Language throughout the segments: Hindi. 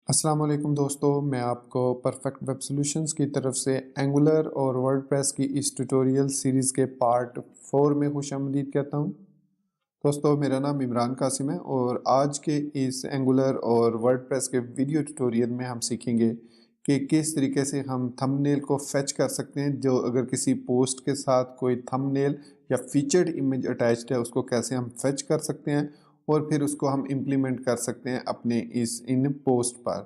अस्सलाम वालेकुम दोस्तों, मैं आपको परफेक्ट वेब सॉल्यूशंस की तरफ से एंगुलर और वर्डप्रेस की इस ट्यूटोरियल सीरीज़ के पार्ट 4 में खुशामदीद कहता हूं। दोस्तों, मेरा नाम इमरान कासिम है और आज के इस एंगुलर और वर्डप्रेस के वीडियो ट्यूटोरियल में हम सीखेंगे कि किस तरीके से हम थंबनेल को फेच कर सकते हैं। जो अगर किसी पोस्ट के साथ कोई थंबनेल या फीचर्ड इमेज अटैच्ड है, उसको कैसे हम फेच कर सकते हैं और फिर उसको हम इम्प्लीमेंट कर सकते हैं अपने इन पोस्ट पर।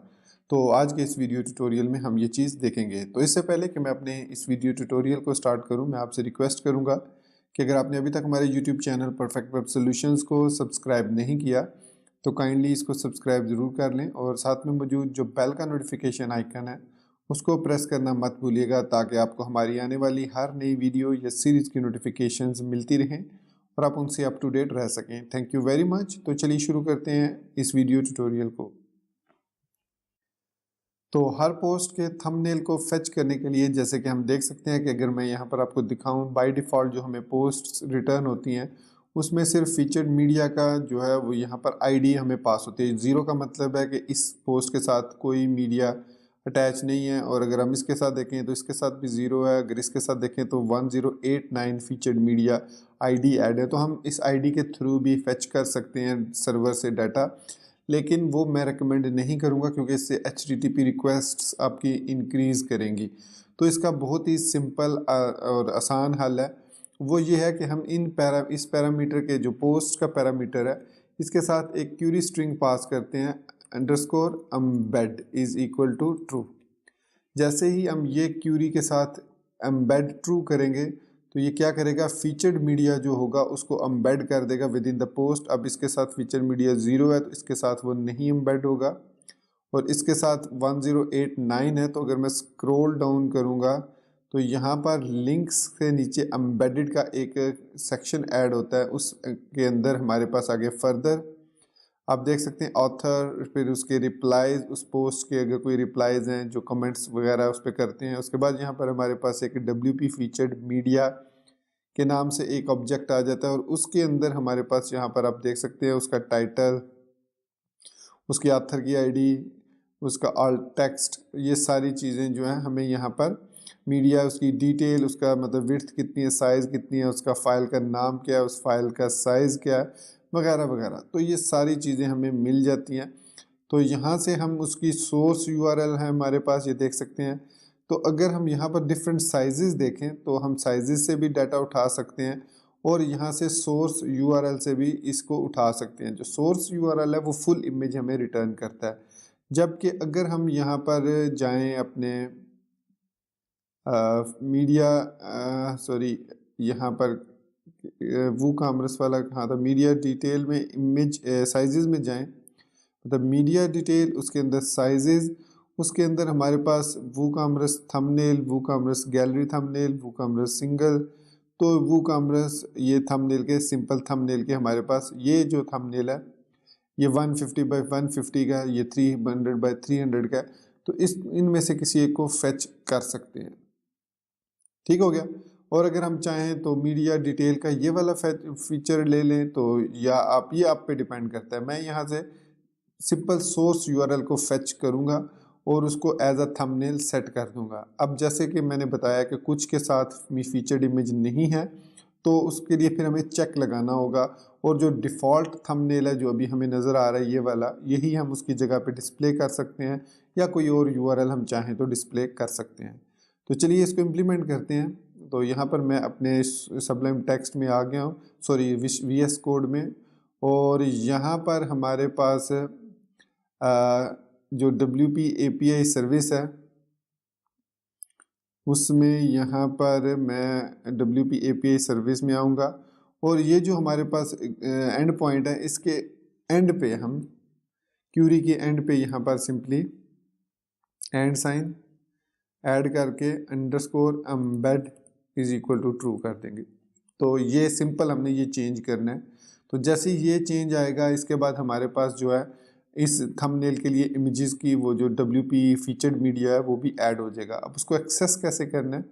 तो आज के इस वीडियो ट्यूटोरियल में हम ये चीज़ देखेंगे। तो इससे पहले कि मैं अपने इस वीडियो ट्यूटोरियल को स्टार्ट करूं, मैं आपसे रिक्वेस्ट करूंगा कि अगर आपने अभी तक हमारे YouTube channel perfect web solutions को सब्सक्राइब नहीं किया तो काइंडली इसको सब्सक्राइब ज़रूर कर लें और साथ में मौजूद जो बेल का नोटिफिकेशन आइकन है उसको प्रेस करना मत भूलिएगा, ताकि आपको हमारी आने वाली हर नई वीडियो या सीरीज़ की नोटिफिकेशंस मिलती रहें और आप उनसे अप टू डेट रह सकें। Thank you very much. तो चलिए शुरू करते हैं इस वीडियो ट्यूटोरियल को। तो हर पोस्ट के थंबनेल को फेच करने के लिए जैसे कि हम देख सकते हैं कि अगर मैं यहाँ पर आपको दिखाऊं, बाय डिफ़ॉल्ट जो हमें पोस्ट्स रिटर्न होती हैं उसमें सिर्फ फीचर्ड मीडिया का जो है वो यहाँ पर आईडी हमें पास होती है। ज़ीरो का मतलब है कि इस पोस्ट के साथ कोई मीडिया अटैच नहीं है, और अगर हम इसके साथ देखें तो इसके साथ भी ज़ीरो है। अगर इसके साथ देखें तो 1089 फीचर्ड मीडिया आईडी ऐड है। तो हम इस आईडी के थ्रू भी फेच कर सकते हैं सर्वर से डाटा, लेकिन वो मैं रिकमेंड नहीं करूँगा क्योंकि इससे HTTP रिक्वेस्ट्स आपकी इंक्रीज़ करेंगी। तो इसका बहुत ही सिंपल और आसान हल है। वो ये है कि हम इस पैरामीटर के जो पोस्ट का पैरामीटर है, इसके साथ एक क्यूरी स्ट्रिंग पास करते हैं underscore embed is equal to true. जैसे ही हम ये क्यूरी के साथ एम्बेड ट्रू करेंगे तो ये क्या करेगा, फीचर्ड मीडिया जो होगा उसको एम्बेड कर देगा विद इन द पोस्ट। अब इसके साथ फीचर मीडिया 0 है तो इसके साथ वो नहीं एम्बेड होगा, और इसके साथ 1089 है तो अगर मैं स्क्रॉल डाउन करूँगा तो यहाँ पर लिंक्स के नीचे एम्बेडेड का एक सेक्शन ऐड होता है। उस के अंदर हमारे पास आगे फर्दर आप देख सकते हैं ऑथर, फिर उसके रिप्लाईज, उस पोस्ट के अगर कोई रिप्लाईज हैं जो कमेंट्स वगैरह उस पर करते हैं। उसके बाद यहाँ पर हमारे पास एक WP फीचर्ड मीडिया के नाम से एक ऑब्जेक्ट आ जाता है, और उसके अंदर हमारे पास यहाँ पर आप देख सकते हैं उसका टाइटल, उसकी ऑथर की आईडी, उसका ऑल्ट टेक्स्ट, ये सारी चीज़ें जो हैं हमें यहाँ पर मीडिया, उसकी डिटेल, उसका मतलब विड्थ कितनी है, साइज़ कितनी है, उसका फ़ाइल का नाम क्या है, उस फाइल का साइज़ क्या है, वगैरह वगैरह। तो ये सारी चीज़ें हमें मिल जाती हैं। तो यहाँ से हम उसकी सोर्स URL है हमारे पास, ये देख सकते हैं। तो अगर हम यहाँ पर डिफरेंट साइजेस देखें तो हम साइजेस से भी डाटा उठा सकते हैं और यहाँ से सोर्स URL से भी इसको उठा सकते हैं। जो सोर्स URL है वो फुल इमेज हमें रिटर्न करता है, जबकि अगर हम यहाँ पर जाएं अपने मीडिया सॉरी यहाँ पर वो कामर्स वाला कहाँ था, मीडिया डिटेल में इमेज साइजेस में जाएं, मतलब मीडिया डिटेल, उसके अंदर साइजेस, उसके अंदर हमारे पास WooCommerce thumbnail, WooCommerce gallery thumbnail, WooCommerce single. तो वूकॉमर्स ये थंबनेल के सिंपल थंबनेल के हमारे पास ये जो थंबनेल है ये 150 बाई 150 का है, ये 300 बाई 300 का है। तो इस इनमें से किसी एक को फेच कर सकते हैं। ठीक हो गया। और अगर हम चाहें तो मीडिया डिटेल का ये वाला फीचर ले लें, तो या आप पे डिपेंड करता है। मैं यहाँ से सिंपल सोर्स URL को फेच करूँगा और उसको एज अ थंबनेल सेट कर दूँगा। अब जैसे कि मैंने बताया कि कुछ के साथ फीचर्ड इमेज नहीं है, तो उसके लिए फिर हमें चेक लगाना होगा, और जो डिफ़ॉल्ट थंबनेल है जो अभी हमें नज़र आ रहा है ये वाला, यही हम उसकी जगह पे डिस्प्ले कर सकते हैं, या कोई और URL हम चाहें तो डिस्प्ले कर सकते हैं। तो चलिए इसको इम्प्लीमेंट करते हैं। तो यहाँ पर मैं अपने सबलाइम टेक्स्ट में आ गया हूँ, सॉरी VS कोड में, और यहाँ पर हमारे पास जो WP API सर्विस है उसमें यहाँ पर मैं WP API सर्विस में आऊँगा, और ये जो हमारे पास एंड पॉइंट है इसके एंड पे हम क्यूरी के एंड पे यहाँ पर सिंपली एंड साइन ऐड करके underscore embed is equal to true कर देंगे। तो ये सिंपल हमने ये चेंज करना है। तो जैसे ही ये चेंज आएगा इसके बाद हमारे पास जो है इस थंबनेल के लिए इमेजेस की वो जो WP फीचर्ड मीडिया है वो भी ऐड हो जाएगा। अब उसको एक्सेस कैसे करना है,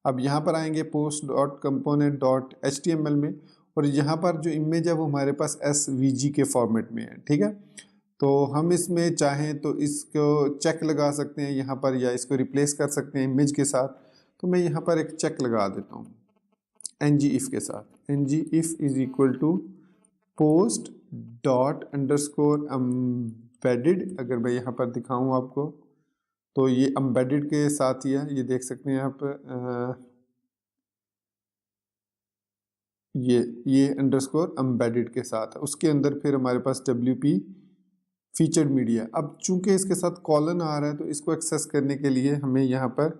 अब यहाँ पर आएंगे post.component.html में, और यहाँ पर जो इमेज है वो हमारे पास SVG के फॉर्मेट में है। ठीक है। तो हम इसमें चाहें तो इसको चेक लगा सकते हैं यहाँ पर, या इसको रिप्लेस कर सकते हैं इमेज के साथ। तो मैं यहाँ पर एक चेक लगा देता हूँ ng if के साथ। ng if is equal to post dot underscore embedded. अगर मैं यहाँ पर दिखाऊँ आपको तो ये एम्बेडेड के साथ ही है, ये देख सकते हैं आप। ये अंडरस्कोर एम्बेडेड के साथ है। उसके अंदर फिर हमारे पास WP फीचर्ड मीडिया। अब चूंकि इसके साथ कॉलन आ रहा है तो इसको एक्सेस करने के लिए हमें यहाँ पर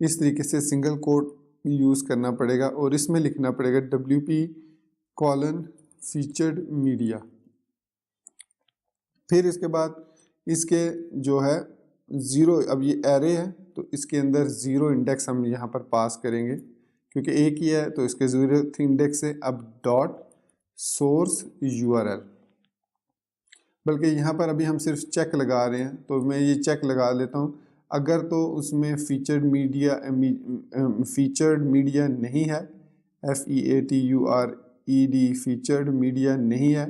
इस तरीके से सिंगल कोट यूज़ करना पड़ेगा और इसमें लिखना पड़ेगा WP कॉलन फीचर्ड मीडिया। फिर इसके बाद इसके जो है ज़ीरो, अब ये एरे है तो इसके अंदर ज़ीरो इंडेक्स हम यहाँ पर पास करेंगे क्योंकि एक ही है तो इसके ज़ीरो इंडेक्स है। अब डॉट सोर्स URL, बल्कि यहाँ पर अभी हम सिर्फ चेक लगा रहे हैं तो मैं ये चेक लगा लेता हूँ। अगर तो उसमें फीचर्ड मीडिया नहीं है, FEATURED फीचर्ड मीडिया नहीं है,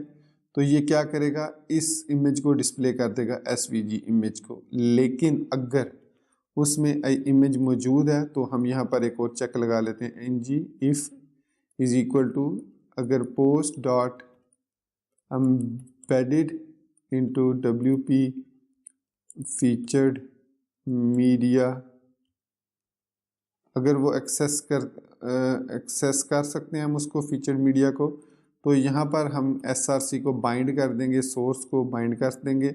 तो ये क्या करेगा, इस इमेज को डिस्प्ले कर देगा SVG इमेज को। लेकिन अगर उसमें इमेज मौजूद है तो हम यहाँ पर एक और चेक लगा लेते हैं ng if is equal to, अगर post dot embedded into WP featured media, अगर वो एक्सेस कर सकते हैं हम उसको फीचर्ड मीडिया को, तो यहाँ पर हम SRC को बाइंड कर देंगे, सोर्स को बाइंड कर देंगे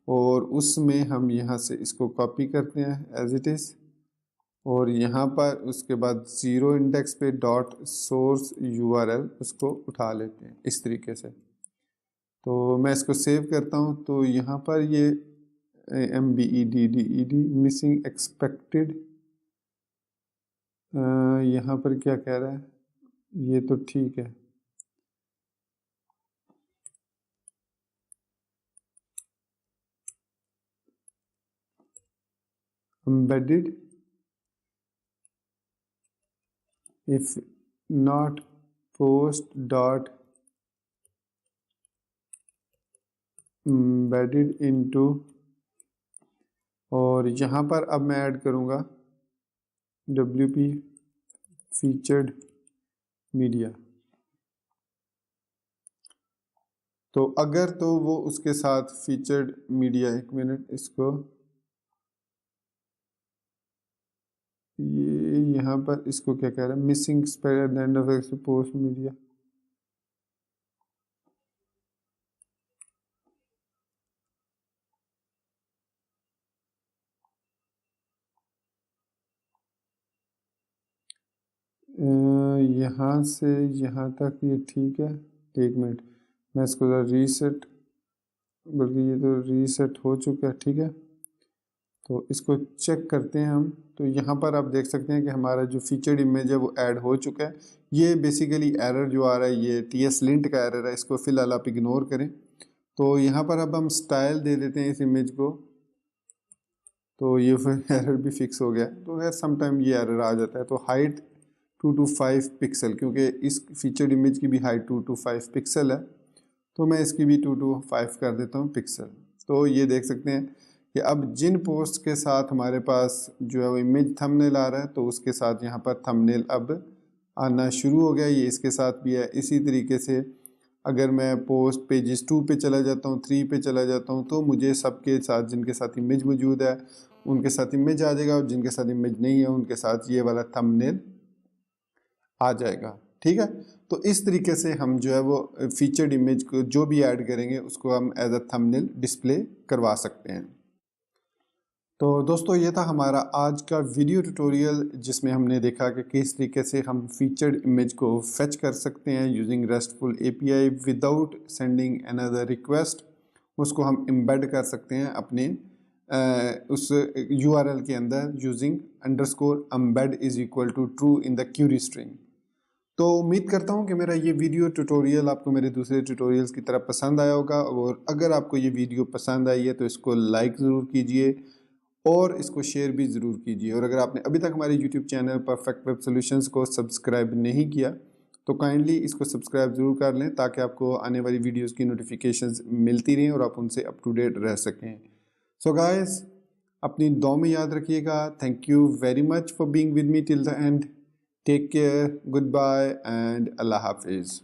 और उसमें हम यहाँ से इसको कॉपी करते हैं एज इट इज़ और यहाँ पर उसके बाद ज़ीरो इंडेक्स पे डॉट सोर्स URL उसको उठा लेते हैं इस तरीके से। तो मैं इसको सेव करता हूँ तो यहाँ पर ये MBEDDED मिसिंग एक्सपेक्टेड, यहाँ पर क्या कह रहा है, ये तो ठीक है। Embedded if not post dot embedded into, और यहाँ पर अब मैं ऐड करूँगा WP फीचर्ड मीडिया। तो अगर तो वो उसके साथ फीचर्ड मीडिया, एक मिनट, इसको ये यहाँ पर इसको क्या कह रहा है, missing spell at the end of post media. यहाँ से यहाँ तक ये ठीक है। एक मिनट, मैं इसको ज़रा रीसेट, बल्कि ये तो रीसेट हो चुका है, ठीक है। तो इसको चेक करते हैं हम। तो यहाँ पर आप देख सकते हैं कि हमारा जो फीचर्ड इमेज है वो ऐड हो चुका है। ये बेसिकली एरर जो आ रहा है ये TS-lint का एरर है, इसको फ़िलहाल आप इग्नोर करें। तो यहाँ पर अब हम स्टाइल दे देते हैं इस इमेज को, तो ये फिर एरर भी फिक्स हो गया। तो खैर समटाइम ये एरर आ जाता है। तो हाइट 225 पिक्सल, क्योंकि इस फीचर्ड इमेज की भी हाइट 225 पिक्सल है, तो मैं इसकी भी 225 कर देता हूँ पिक्सल। तो ये देख सकते हैं कि अब जिन पोस्ट के साथ हमारे पास जो है वो इमेज थंबनेल आ रहा है, तो उसके साथ यहाँ पर थंबनेल अब आना शुरू हो गया। ये इसके साथ भी है। इसी तरीके से अगर मैं पोस्ट पेजेस 2 पे चला जाता हूँ, 3 पे चला जाता हूँ, तो मुझे सबके साथ जिनके साथ इमेज मौजूद है उनके साथ इमेज आ जाएगा, और जिनके साथ इमेज नहीं है उनके साथ ये वाला थंबनेल आ जाएगा। ठीक है। तो इस तरीके से हम जो है वो फीचर्ड इमेज को जो भी ऐड करेंगे उसको हम एज अ थंबनेल डिस्प्ले करवा सकते हैं। तो दोस्तों ये था हमारा आज का वीडियो ट्यूटोरियल, जिसमें हमने देखा कि किस तरीके से हम फीचर्ड इमेज को फेच कर सकते हैं using restful API without sending another request. उसको हम एम्बेड कर सकते हैं अपने उस URL के अंदर using _embed is equal to true in the query string. तो उम्मीद करता हूँ कि मेरा ये वीडियो ट्यूटोरियल आपको मेरे दूसरे ट्यूटोरियल्स की तरह पसंद आया होगा, और अगर आपको ये वीडियो पसंद आई है तो इसको लाइक ज़रूर कीजिए और इसको शेयर भी ज़रूर कीजिए। और अगर आपने अभी तक हमारे YouTube channel perfect web solutions को सब्सक्राइब नहीं किया तो काइंडली इसको सब्सक्राइब ज़रूर कर लें ताकि आपको आने वाली वीडियोस की नोटिफिकेशंस मिलती रहें और आप उनसे अप टू डेट रह सकें। सो गाइस, अपनी दुआ में याद रखिएगा। Thank you very much for being with me till the end. Take care, goodbye and अल्लाह हाफिज़।